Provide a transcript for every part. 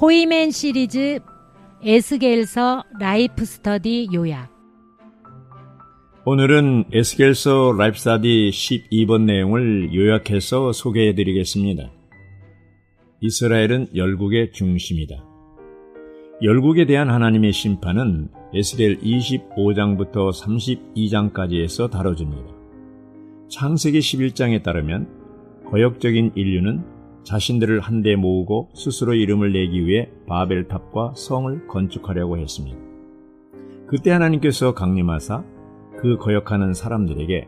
포이맨 시리즈 에스겔서 라이프 스터디 요약. 오늘은 에스겔서 라이프 스터디 12번 내용을 요약해서 소개해드리겠습니다. 이스라엘은 열국의 중심이다. 열국에 대한 하나님의 심판은 에스겔 25장부터 32장까지에서 다뤄집니다. 창세기 11장에 따르면 거역적인 인류는 자신들을 한데 모으고 스스로 이름을 내기 위해 바벨탑과 성을 건축하려고 했습니다. 그때 하나님께서 강림하사 그 거역하는 사람들에게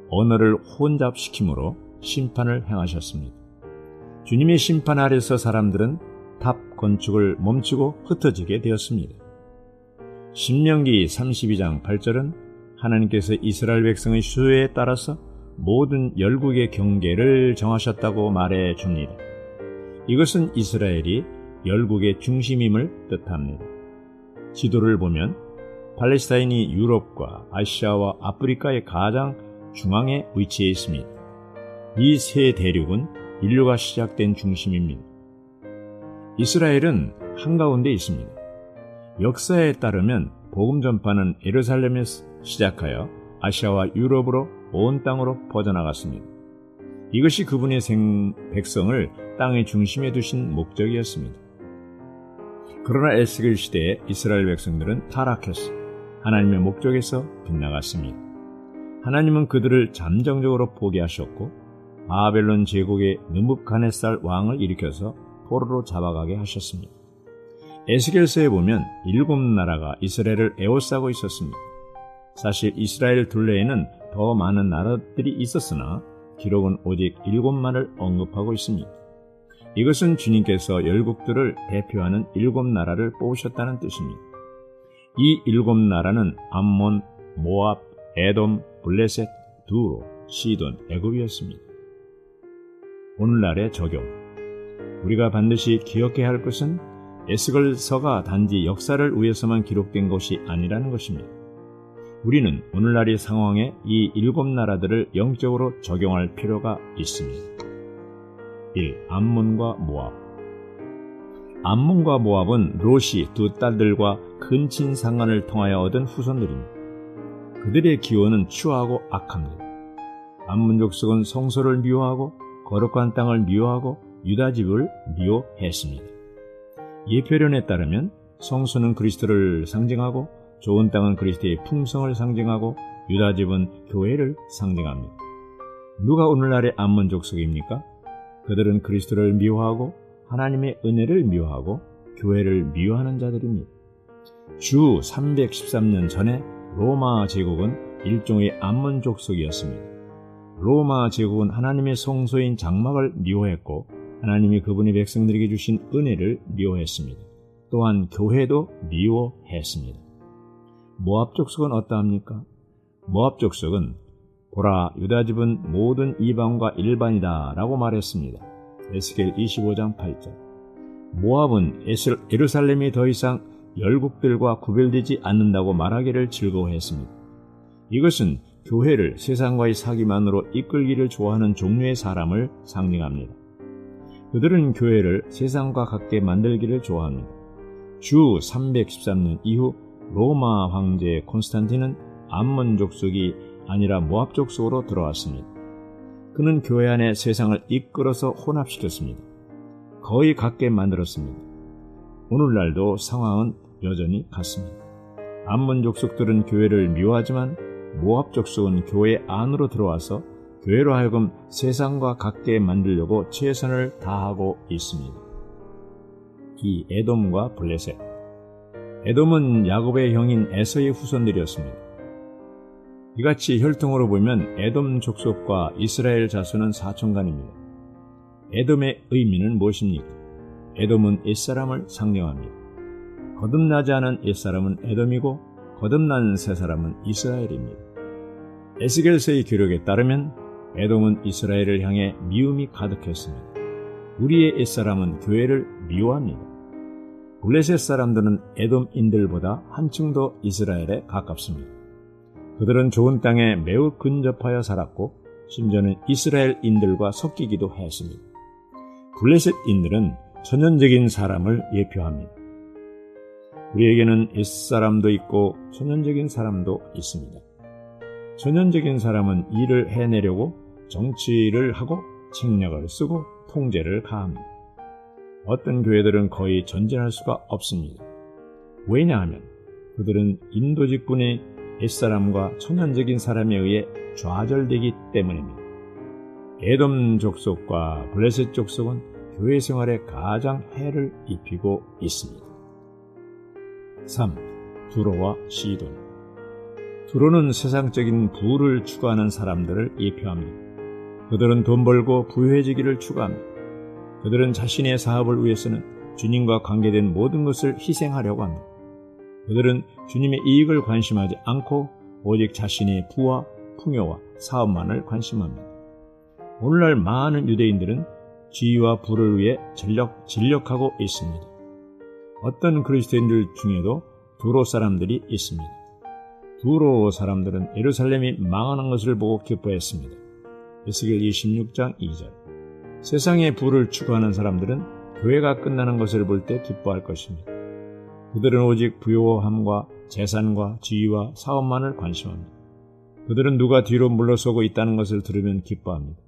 언어를 혼잡시킴으로 심판을 행하셨습니다. 주님의 심판 아래서 사람들은 탑 건축을 멈추고 흩어지게 되었습니다. 신명기 32장 8절은 하나님께서 이스라엘 백성의 수요에 따라서 모든 열국의 경계를 정하셨다고 말해 줍니다. 이것은 이스라엘이 열국의 중심임을 뜻합니다. 지도를 보면 팔레스타인이 유럽과 아시아와 아프리카의 가장 중앙에 위치해 있습니다. 이 세 대륙은 인류가 시작된 중심입니다. 이스라엘은 한가운데 있습니다. 역사에 따르면 복음 전파는 예루살렘에서 시작하여 아시아와 유럽으로 온 땅으로 퍼져나갔습니다. 이것이 그분의 백성을 땅의 중심에 두신 목적이었습니다. 그러나 에스겔 시대에 이스라엘 백성들은 타락해서 하나님의 목적에서 빗나갔습니다. 하나님은 그들을 잠정적으로 포기하셨고 바벨론 제국의 느부갓네살 왕을 일으켜서 포로로 잡아가게 하셨습니다. 에스겔서에 보면 7나라가 이스라엘을 에워싸고 있었습니다. 사실 이스라엘 둘레에는 더 많은 나라들이 있었으나 기록은 오직 7만을 언급하고 있습니다. 이것은 주님께서 열국들을 대표하는 7나라를 뽑으셨다는 뜻입니다. 이 7나라는 암몬, 모압, 에돔, 블레셋, 두로, 시돈, 애굽이었습니다. 오늘날의 적용. 우리가 반드시 기억해야 할 것은 에스겔서가 단지 역사를 위해서만 기록된 것이 아니라는 것입니다. 우리는 오늘날의 상황에 이 7나라들을 영적으로 적용할 필요가 있습니다. 1. 암몬과 모압. 암몬과 모압은 롯이 두 딸들과 근친 상간을 통하여 얻은 후손들입니다. 그들의 기원은 추하고 악합니다. 암몬 족속은 성소를 미워하고 거룩한 땅을 미워하고 유다집을 미워했습니다. 예표론에 따르면 성소는 그리스도를 상징하고 좋은 땅은 그리스도의 풍성을 상징하고 유다집은 교회를 상징합니다. 누가 오늘날의 암몬 족속입니까? 그들은 그리스도를 미워하고 하나님의 은혜를 미워하고 교회를 미워하는 자들입니다. 주 313년 전에 로마 제국은 일종의 암몬 족속이었습니다. 로마 제국은 하나님의 성소인 장막을 미워했고 하나님이 그분의 백성들에게 주신 은혜를 미워했습니다. 또한 교회도 미워했습니다. 모압 족속은 어떠합니까? 모압 족속은 보라, 유다집은 모든 이방과 일반이다 라고 말했습니다. 에스겔 25장 8절. 모압은 예루살렘이 더 이상 열국들과 구별되지 않는다고 말하기를 즐거워했습니다. 이것은 교회를 세상과의 사귐만으로 이끌기를 좋아하는 종류의 사람을 상징합니다. 그들은 교회를 세상과 같게 만들기를 좋아합니다. 주 313년 이후 로마 황제 콘스탄틴은 암몬 족속이 아니라 모압 족속으로 들어왔습니다. 그는 교회 안에 세상을 이끌어서 혼합시켰습니다. 거의 같게 만들었습니다. 오늘날도 상황은 여전히 같습니다. 암몬 족속들은 교회를 미워하지만 모압 족속은 교회 안으로 들어와서 교회로 하여금 세상과 같게 만들려고 최선을 다하고 있습니다. 이 에돔과 블레셋. 에돔은 야곱의 형인 에서의 후손들이었습니다. 이같이 혈통으로 보면 에돔 족속과 이스라엘 자손은 사촌간입니다. 에돔의 의미는 무엇입니까? 에돔은 옛사람을 상징합니다. 거듭나지 않은 옛사람은 에돔이고 거듭난 새사람은 이스라엘입니다. 에스겔서의 기록에 따르면 에돔은 이스라엘을 향해 미움이 가득했습니다. 우리의 옛사람은 교회를 미워합니다. 블레셋 사람들은 에돔인들보다 한층 더 이스라엘에 가깝습니다. 그들은 좋은 땅에 매우 근접하여 살았고 심지어는 이스라엘인들과 섞이기도 했습니다. 블레셋인들은 천연적인 사람을 예표합니다. 우리에게는 옛사람도 있고 천연적인 사람도 있습니다. 천연적인 사람은 일을 해내려고 정치를 하고 책략을 쓰고 통제를 가합니다. 어떤 교회들은 거의 전진할 수가 없습니다. 왜냐하면 그들은 인도직군의 옛사람과 천연적인 사람에 의해 좌절되기 때문입니다. 에돔 족속과 블레셋 족속은 교회 생활에 가장 해를 입히고 있습니다. 3. 두로와 시돈. 두로는 세상적인 부를 추구하는 사람들을 예표합니다. 그들은 돈 벌고 부유해지기를 추구합니다. 그들은 자신의 사업을 위해서는 주님과 관계된 모든 것을 희생하려고 합니다. 그들은 주님의 이익을 관심하지 않고 오직 자신의 부와 풍요와 사업만을 관심합니다. 오늘날 많은 유대인들은 지위와 부를 위해 진력하고 있습니다. 어떤 그리스도인들 중에도 두로 사람들이 있습니다. 두로 사람들은 예루살렘이 망하는 것을 보고 기뻐했습니다. 에스겔 26장 2절. 세상의 부를 추구하는 사람들은 교회가 끝나는 것을 볼 때 기뻐할 것입니다. 그들은 오직 부요함과 재산과 지위와 사업만을 관심합니다. 그들은 누가 뒤로 물러서고 있다는 것을 들으면 기뻐합니다.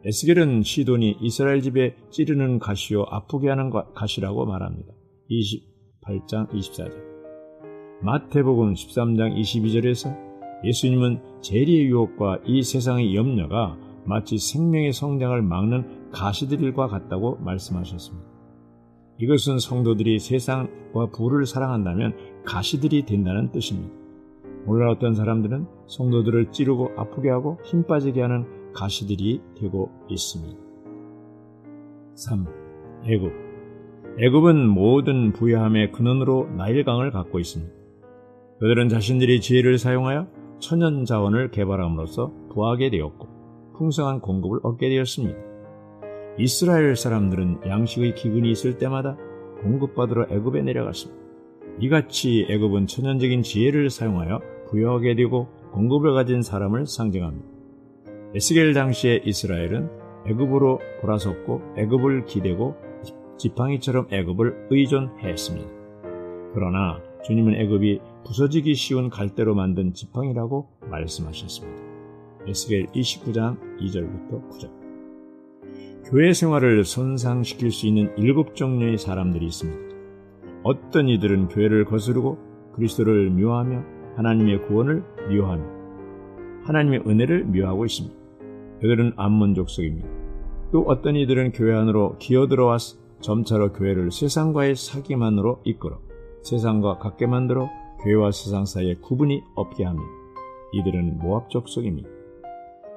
에스겔은 시돈이 이스라엘 집에 찌르는 가시요 아프게 하는 가시라고 말합니다. 28장 24절. 마태복음 13장 22절에서 예수님은 재리의 유혹과 이 세상의 염려가 마치 생명의 성장을 막는 가시들과 같다고 말씀하셨습니다. 이것은 성도들이 세상과 부를 사랑한다면 가시들이 된다는 뜻입니다. 오늘 어떤 사람들은 성도들을 찌르고 아프게 하고 힘 빠지게 하는 가시들이 되고 있습니다. 3. 애굽. 애굽은 모든 부유함의 근원으로 나일강을 갖고 있습니다. 그들은 자신들이 지혜를 사용하여 천연 자원을 개발함으로써 부하게 되었고 풍성한 공급을 얻게 되었습니다. 이스라엘 사람들은 양식의 기근이 있을 때마다 공급받으러 애굽에 내려갔습니다. 이같이 애굽은 천연적인 지혜를 사용하여 부유하게 되고 공급을 가진 사람을 상징합니다. 에스겔 당시의 이스라엘은 애굽으로 돌아섰고 애굽을 기대고 지팡이처럼 애굽을 의존했습니다. 그러나 주님은 애굽이 부서지기 쉬운 갈대로 만든 지팡이라고 말씀하셨습니다. 에스겔 29장 2절부터 9절. 교회 생활을 손상시킬 수 있는 7종류의 사람들이 있습니다. 어떤 이들은 교회를 거스르고 그리스도를 미워하며 하나님의 구원을 미워하며 하나님의 은혜를 미워하고 있습니다. 그들은 암몬 족속입니다. 또 어떤 이들은 교회 안으로 기어들어와 점차로 교회를 세상과의 사귐만으로 이끌어 세상과 같게 만들어 교회와 세상 사이에 구분이 없게 합니다. 이들은 모압 족속입니다.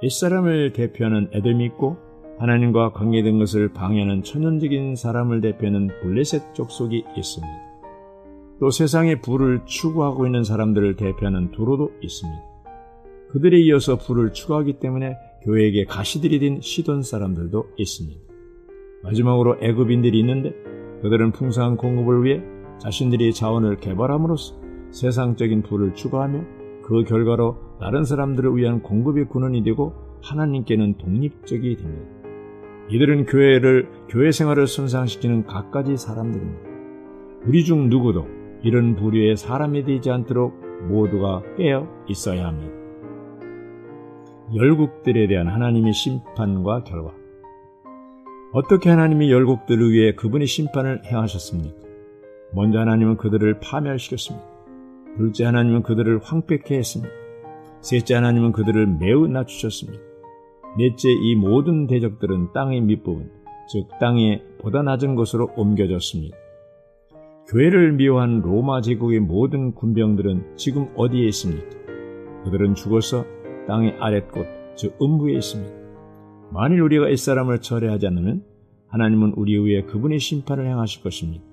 옛사람을 대표하는 에돔이 있고 하나님과 관계된 것을 방해하는 천연적인 사람을 대표하는 블레셋 족속이 있습니다. 또 세상의 부를 추구하고 있는 사람들을 대표하는 두로도 있습니다. 그들에 이어서 부를 추구하기 때문에 교회에게 가시들이 된 시돈 사람들도 있습니다. 마지막으로 애굽인들이 있는데 그들은 풍성한 공급을 위해 자신들이 자원을 개발함으로써 세상적인 부를 추구하며 그 결과로 다른 사람들을 위한 공급의 근원이 되고 하나님께는 독립적이 됩니다. 이들은 교회 생활을 손상시키는 갖가지 사람들입니다. 우리 중 누구도 이런 부류의 사람이 되지 않도록 모두가 깨어 있어야 합니다. 열국들에 대한 하나님의 심판과 결과. 어떻게 하나님이 열국들을 위해 그분의 심판을 행하셨습니까? 먼저 하나님은 그들을 파멸시켰습니다. 둘째 하나님은 그들을 황폐케 했습니다. 셋째 하나님은 그들을 매우 낮추셨습니다. 넷째 이 모든 대적들은 땅의 밑부분, 즉 땅의 보다 낮은 곳으로 옮겨졌습니다. 교회를 미워한 로마 제국의 모든 군병들은 지금 어디에 있습니까? 그들은 죽어서 땅의 아랫곳, 즉 음부에 있습니다. 만일 우리가 옛사람을 철회하지 않으면 하나님은 우리 위에 그분의 심판을 행하실 것입니다.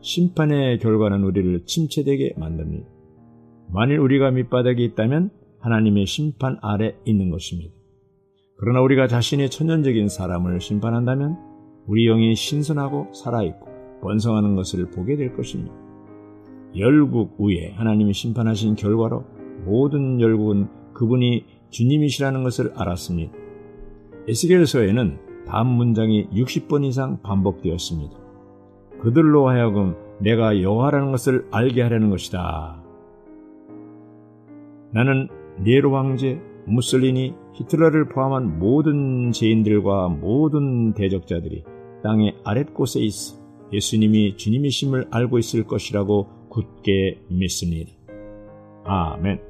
심판의 결과는 우리를 침체되게 만듭니다. 만일 우리가 밑바닥에 있다면 하나님의 심판 아래 있는 것입니다. 그러나 우리가 자신의 천연적인 사람을 심판한다면 우리 영이 신선하고 살아있고 번성하는 것을 보게 될 것입니다. 열국 위에 하나님이 심판하신 결과로 모든 열국은 그분이 주님이시라는 것을 알았습니다. 에스겔서에는 다음 문장이 60번 이상 반복되었습니다. 그들로 하여금 내가 여호와라는 것을 알게 하려는 것이다. 나는 네로 황제, 무솔리니, 히틀러를 포함한 모든 죄인들과 모든 대적자들이 땅의 아랫곳에 있어 예수님이 주님이심을 알고 있을 것이라고 굳게 믿습니다. 아멘.